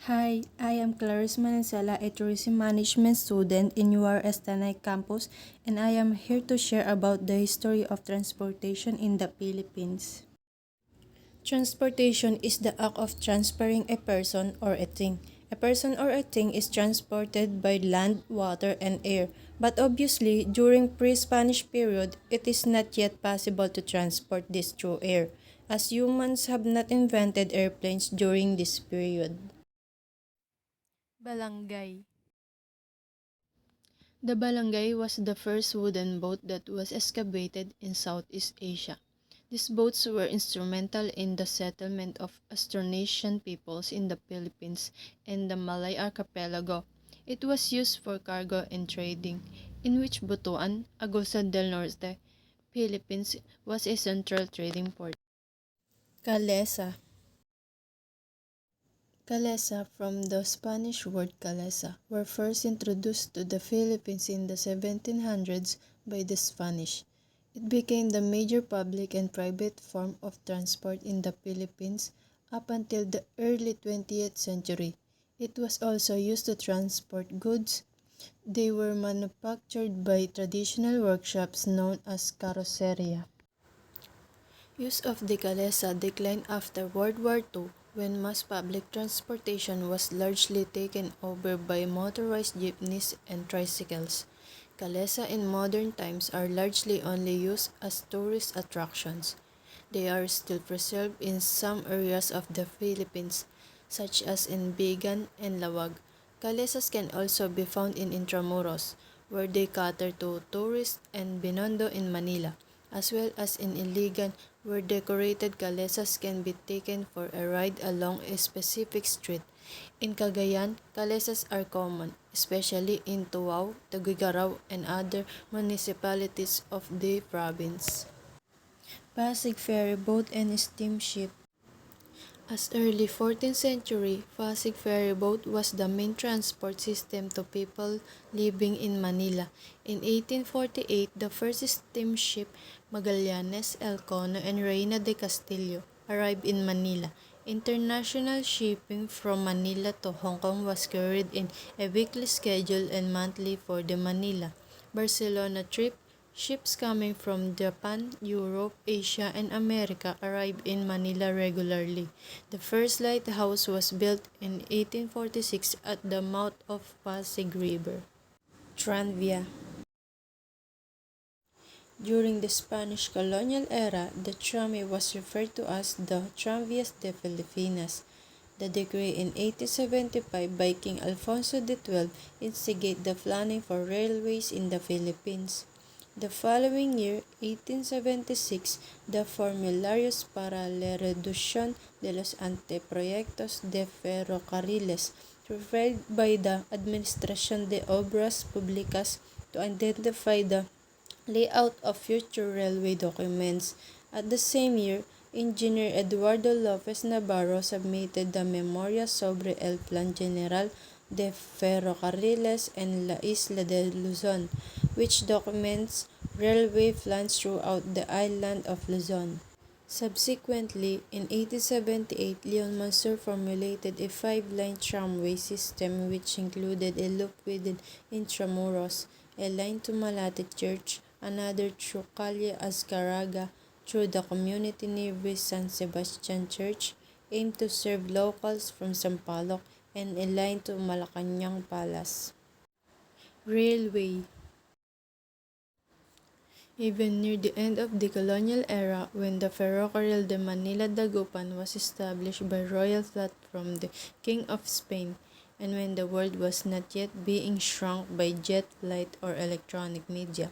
Hi, I am Clarice Manensela, a tourism management student in URS Tanay campus, and I am here to share about the history of transportation in the Philippines. Transportation is the act of transferring a person or a thing. A person or a thing is transported by land, water, and air. But obviously, during pre-Spanish period, it is not yet possible to transport this through air, as humans have not invented airplanes during this period. Balangay. The balangay was the first wooden boat that was excavated in Southeast Asia. These boats were instrumental in the settlement of Austronesian peoples in the Philippines and the Malay archipelago. It was used for cargo and trading, in which Butuan, Agusan del Norte, Philippines was a central trading port. Calesa. Calesa, from the Spanish word calesa, were first introduced to the Philippines in the 1700s by the Spanish. It became the major public and private form of transport in the Philippines up until the early 20th century. It was also used to transport goods. They were manufactured by traditional workshops known as carroceria. Use of the calesa declined after World War II when mass public transportation was largely taken over by motorized jeepneys and tricycles. Calesa in modern times are largely only used as tourist attractions. They are still preserved in some areas of the Philippines, such as in Bigan and Lawag. Calesas can also be found in Intramuros, where they cater to tourists, and Binondo in Manila, as well as in Iligan, where decorated calesas can be taken for a ride along a specific street. In Cagayan, calesas are common, especially in Tuao, Tagigaraw, and other municipalities of the province. Pasig ferry boat and steamship. As early 14th century, Pasig ferry boat was the main transport system to people living in Manila. In 1848, the first steamship Magallanes, Elcono, and Reina de Castillo arrived in Manila. International shipping from Manila to Hong Kong was carried in a weekly schedule and monthly for the Manila Barcelona trip. Ships coming from Japan, Europe, Asia, and America arrive in Manila regularly. The first lighthouse was built in 1846 at the mouth of Pasig River. Tranvia. During the Spanish colonial era, the tramway was referred to as the Tranvías de Filipinas. The decree in 1875 by King Alfonso XII instigated the planning for railways in the Philippines. The following year, 1876, the Formularios para la Reducción de los Anteproyectos de Ferrocarriles, prepared by the Administración de Obras Públicas to identify the layout of future railway documents. At the same year, Engineer Eduardo Lopez Navarro submitted the Memoria sobre el Plan General de Ferrocarriles en la Isla de Luzon, which documents railway plans throughout the island of Luzon. Subsequently, in 1878, Leon Mansur formulated a five-line tramway system which included a loop within Intramuros, a line to Malate Church, another through Calle Azcaraga through the community nearby San Sebastian Church, aimed to serve locals from Sampaloc, and a line to Malacañang Palace. Railway. Even near the end of the colonial era, when the Ferrocarril de Manila-Dagupan was established by royal flight from the King of Spain, and when the world was not yet being shrunk by jet flight or electronic media,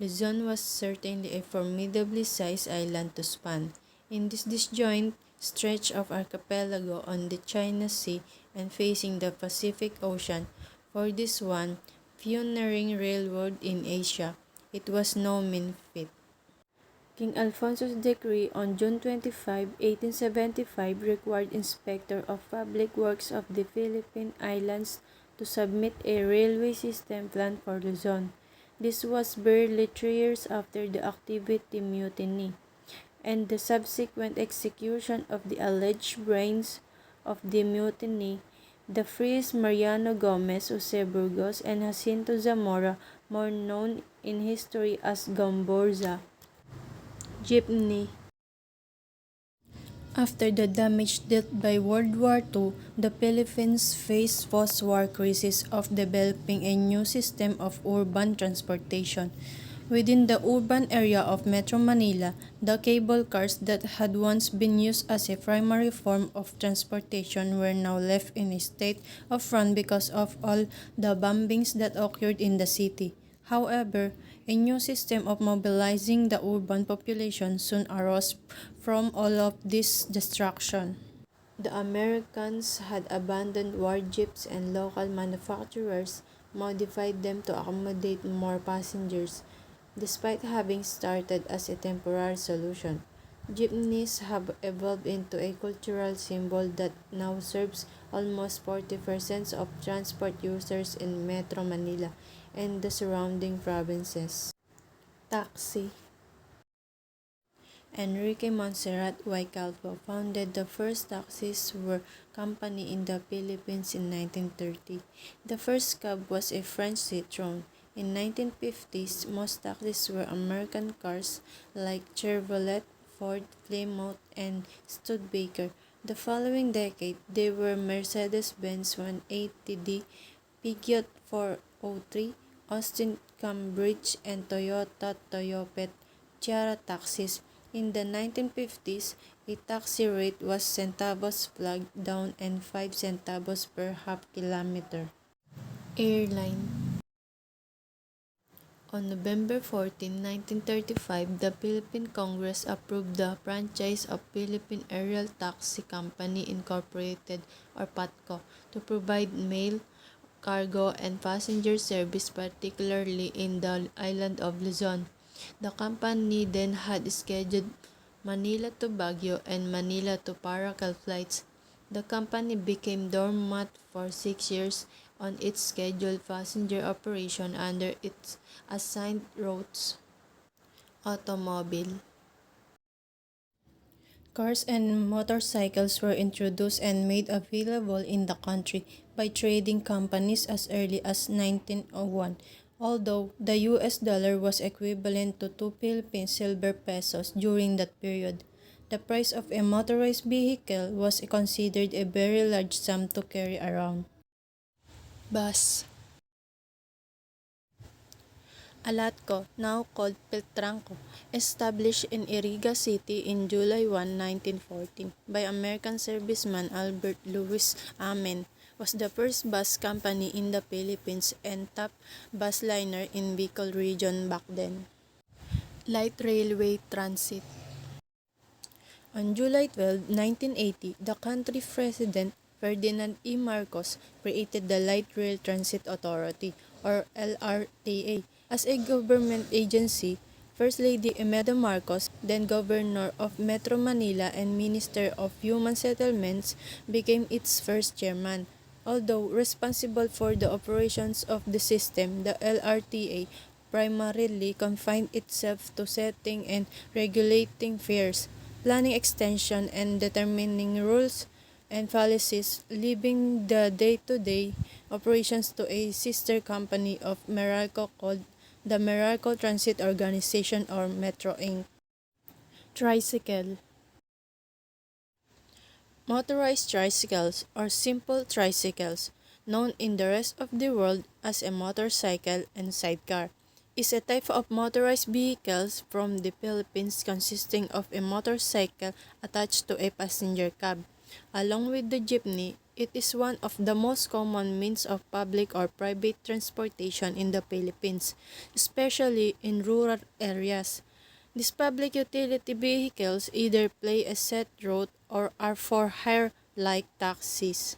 Luzon was certainly a formidably sized island to span. In this disjoint stretch of archipelago on the China Sea and facing the Pacific Ocean, for this one pioneering railroad in Asia, it was no mean feat. King Alfonso's decree on June 25, 1875 required Inspector of Public Works of the Philippine Islands to submit a railway system plan for Luzon. This was barely 3 years after the Activity Mutiny and the subsequent execution of the alleged brains of the mutiny, The frieze Mariano Gomez, Jose Burgos, and Jacinto Zamora, more known in history as Gamborza jeepney. After the damage dealt by World War II, the Philippines faced post-war crisis of developing a new system of urban transportation. Within the urban area of Metro Manila, the cable cars that had once been used as a primary form of transportation were now left in a state of run because of all the bombings that occurred in the city. However, a new system of mobilizing the urban population soon arose from all of this destruction. The Americans had abandoned war jeeps and local manufacturers modified them to accommodate more passengers. Despite having started as a temporary solution, jeepneys have evolved into a cultural symbol that now serves almost 40% of transport users in Metro Manila and the surrounding provinces. Taxi. Enrique Montserrat y Calvo founded the first taxis were company in the Philippines in 1930. The first cab was a French Citroën. In 1950s, most taxis were American cars like Chevrolet, Ford, Plymouth, and Studebaker. The following decade, they were Mercedes-Benz 180D, Peugeot 403, Austin Cambridge, and Toyota Toyopet Tiara taxis. In the 1950s, a taxi rate was centavos flagged down and 5 centavos per half kilometer. Airline. On November 14, 1935, the Philippine Congress approved the franchise of Philippine Aerial Taxi Company Incorporated or PATCO to provide mail, cargo, and passenger service particularly in the island of Luzon. The company then had scheduled Manila to Baguio and Manila to Paracel flights. The company became dormant for 6 years on its scheduled passenger operation under its assigned routes. Automobile. Cars and motorcycles were introduced and made available in the country by trading companies as early as 1901, although the US dollar was equivalent to 2 Philippine silver pesos during that period. The price of a motorized vehicle was considered a very large sum to carry around. Bus. Alatco, now called Peltranco, established in Iriga City in July 1, 1914 by American serviceman Albert Lewis Amen, was the first bus company in the Philippines and top bus liner in Bicol region back then. Light Railway Transit. On July 12, 1980, the country's President Ferdinand E. Marcos created the Light Rail Transit Authority or LRTA as a government agency. First Lady Imelda Marcos, then Governor of Metro Manila and Minister of Human Settlements, became its first chairman. Although responsible for the operations of the system, the LRTA primarily confined itself to setting and regulating fares, planning extension, and determining rules and policies, leaving the day-to-day operations to a sister company of Meralco called the Meralco Transit Organization or Metro Inc. Tricycle. Motorized tricycles or simple tricycles, known in the rest of the world as a motorcycle and sidecar, is a type of motorized vehicles from the Philippines consisting of a motorcycle attached to a passenger cab. Along with the jeepney, it is one of the most common means of public or private transportation in the Philippines, especially in rural areas. These public utility vehicles either play a set route or are for hire like taxis.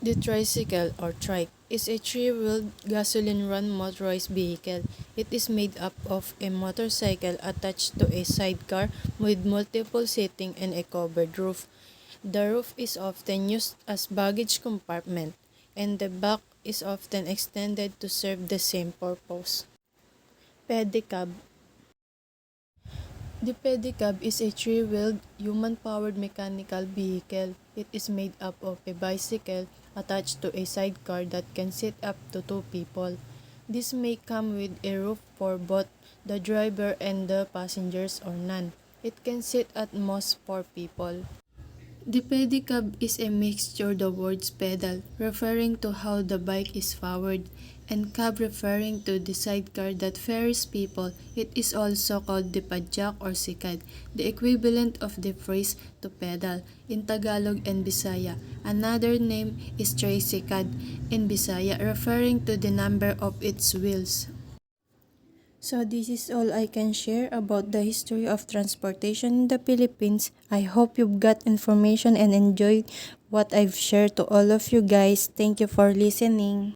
The tricycle or trike is a three-wheeled gasoline-run motorized vehicle. It is made up of a motorcycle attached to a sidecar with multiple seating and a covered roof. The roof is often used as baggage compartment, and the back is often extended to serve the same purpose. Pedicab. The pedicab is a three-wheeled, human-powered mechanical vehicle. It is made up of a bicycle attached to a sidecar that can sit up to 2 people. This may come with a roof for both the driver and the passengers or none. It can sit at most 4 people. The pedicab is a mixture the words pedal, referring to how the bike is powered, and cab referring to the sidecar that ferries people. It is also called the padjak or sikad, the equivalent of the phrase to pedal in Tagalog and Bisaya. Another name is tricycad in Bisaya, referring to the number of its wheels. So this is all I can share about the history of transportation in the Philippines. I hope you've got information and enjoyed what I've shared to all of you guys. Thank you for listening.